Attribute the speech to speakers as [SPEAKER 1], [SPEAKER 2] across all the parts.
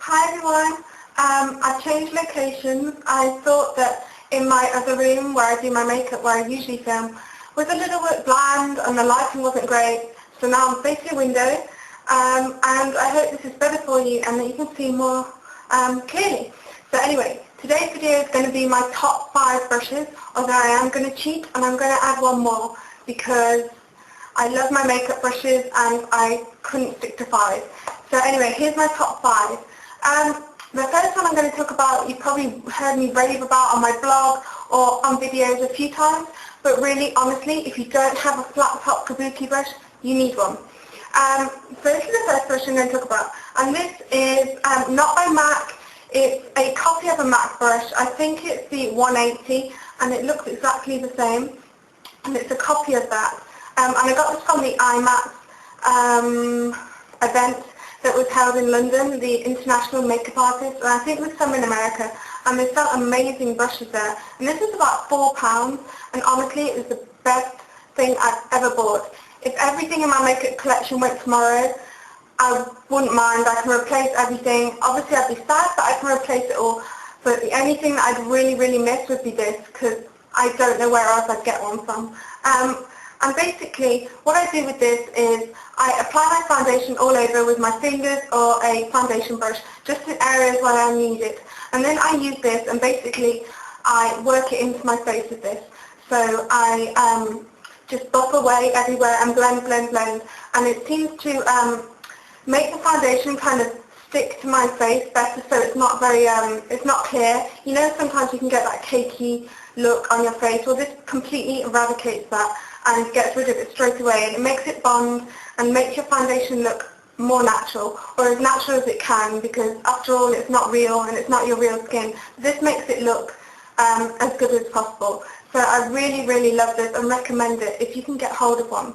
[SPEAKER 1] Hi everyone. I've changed locations. I thought that in my other room where I do my makeup, where I usually film, was a little bit bland and the lighting wasn't great. So now I'm facing a window, and I hope this is better for you and that you can see more clearly. So anyway, today's video is going to be my top 5 brushes, although I am going to cheat and I'm going to add one more because I love my makeup brushes and I couldn't stick to 5. So anyway, here's my top 5. The first one I'm going to talk about, you've probably heard me rave about on my blog or on videos a few times, but really, honestly, if you don't have a flat top kabuki brush, you need one. So this is the first brush I'm going to talk about, and this is not by MAC, it's a copy of a MAC brush. I think it's the 180, and it looks exactly the same, and it's a copy of that. And I got this from the IMAX event that was held in London, the International Makeup Artists, and I think there's some in America, and they sell amazing brushes there. And this is about £4, and honestly it was the best thing I've ever bought. If everything in my makeup collection went tomorrow, I wouldn't mind. I can replace everything. Obviously I'd be sad, but I can replace it all. But the only thing that I'd really miss would be this, because I don't know where else I'd get one from. And basically, what I do with this is I apply my foundation all over with my fingers or a foundation brush, just in areas where I need it. And then I use this and basically I work it into my face with this. So I just buff away everywhere and blend. And it seems to make the foundation kind of stick to my face better, so it's not very, it's not clear. You know, sometimes you can get that cakey look on your face. Well, this completely eradicates that and gets rid of it straight away, and it makes it bond and makes your foundation look more natural, or as natural as it can, because after all it's not real and it's not your real skin. This makes it look as good as possible. So I really love this and recommend it if you can get hold of one.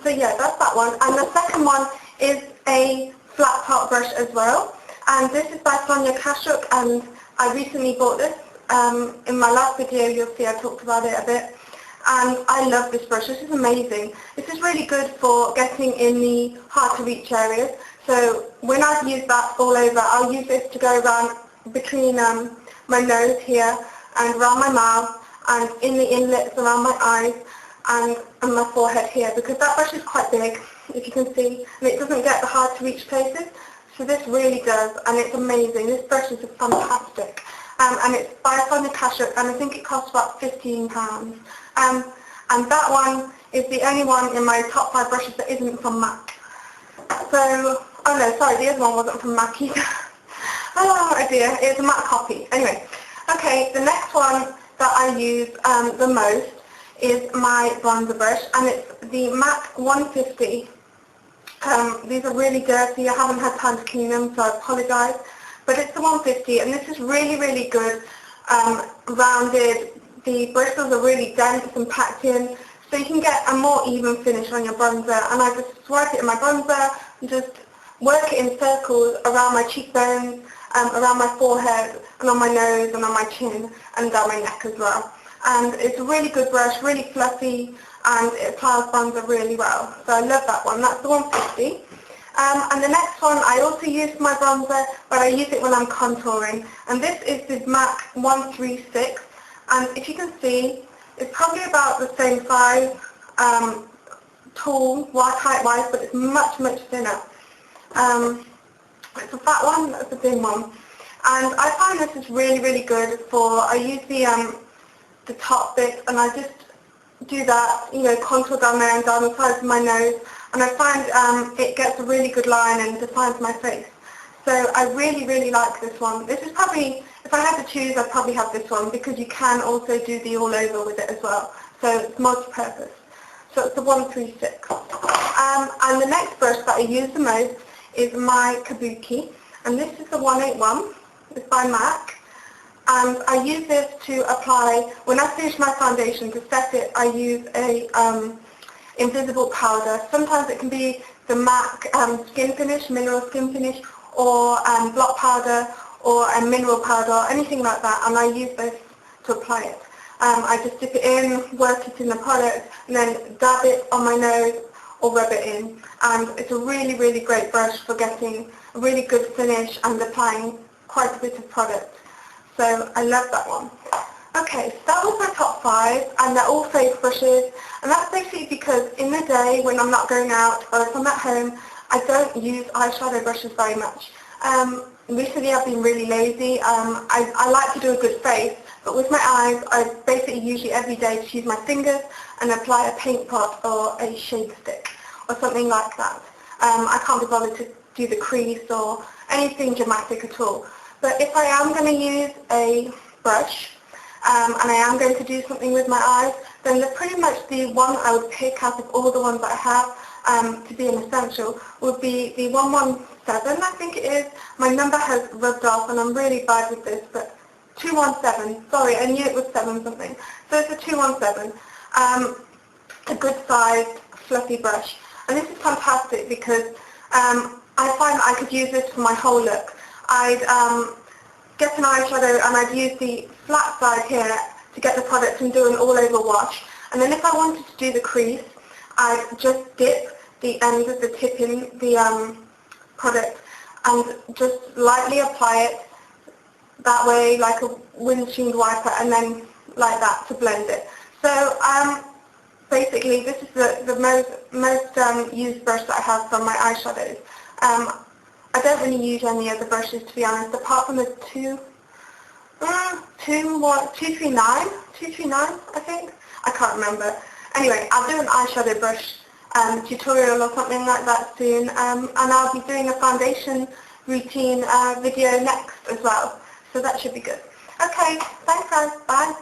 [SPEAKER 1] So yeah, that's that one. And the second one is a flat top brush as well, and this is by Sonia Kashuk, and I recently bought this. In my last video you'll see I talked about it a bit. And I love this brush. This is amazing. This is really good for getting in the hard to reach areas. So when I've used that all over, I'll use this to go around between my nose here and around my mouth and in the inlets around my eyes and my forehead here, because that brush is quite big, if you can see, and it doesn't get the hard to reach places. So this really does, and it's amazing. This brush is fantastic. And it's by Sonia Kashuk, and I think it costs about £15. And that one is the only one in my top 5 brushes that isn't from MAC. So, oh no, sorry, the other one wasn't from MAC either. Oh dear, it's a MAC copy. Anyway, okay, the next one that I use the most is my bronzer brush, and it's the MAC 150. These are really dirty. I haven't had time to clean them, so I apologise. But it's the 150, and this is really good, rounded. The bristles are really dense and packed in, so you can get a more even finish on your bronzer. And I just swipe it in my bronzer and just work it in circles around my cheekbones, around my forehead, and on my nose, and on my chin, and down my neck as well. And it's a really good brush, really fluffy, and it applies bronzer really well. So I love that one. That's the 150. And the next one I also use for my bronzer, but I use it when I'm contouring. And this is the MAC 136. And if you can see, it's probably about the same size, tall, height-wise, but it's much thinner. It's a fat one, that's a thin one. And I find this is really good for, I use the top bit, and I just do that, you know, contour down there and down the sides of my nose, and I find it gets a really good line and defines my face. So I really like this one. This is probably, if I had to choose, I'd probably have this one, because you can also do the all over with it as well. So it's multi-purpose. So it's the 136. And the next brush that I use the most is my kabuki, and this is the 181. It's by MAC. And I use this to apply, when I finish my foundation, to set it, I use a invisible powder. Sometimes it can be the MAC skin finish, mineral skin finish, or block powder, or a mineral powder, or anything like that, and I use this to apply it. I just dip it in, work it in the product, and then dab it on my nose or rub it in. And it's a really, really great brush for getting a really good finish and applying quite a bit of product. So I love that one. Okay, so that was my top 5, and they're all face brushes, and that's basically because in the day when I'm not going out or if I'm at home, I don't use eyeshadow brushes very much. Recently I've been really lazy. I like to do a good face, but with my eyes, I basically usually every day just use my fingers and apply a paint pot or a shade stick or something like that. I can't be bothered to do the crease or anything dramatic at all. But if I am going to use a brush, and I am going to do something with my eyes, then pretty much the one I would pick out of all the ones that I have to be an essential would be the 117, I think it is. My number has rubbed off and I'm really bad with this, but 217, sorry, I knew it was 7 something. So it's a 217, a good sized fluffy brush. And this is fantastic because I find that I could use this for my whole look. I'd get an eyeshadow and I'd use the flat side here to get the product and do an all-over wash. And then if I wanted to do the crease, I'd just dip the end of the tip in the product and just lightly apply it that way like a windshield wiper, and then like that to blend it. So basically this is the most used brush that I have for my eyeshadows. I don't really use any other brushes, to be honest, apart from the 239, I think. I can't remember. Anyway, I'll do an eyeshadow brush tutorial or something like that soon, and I'll be doing a foundation routine video next as well, so that should be good. Okay, thanks guys, bye.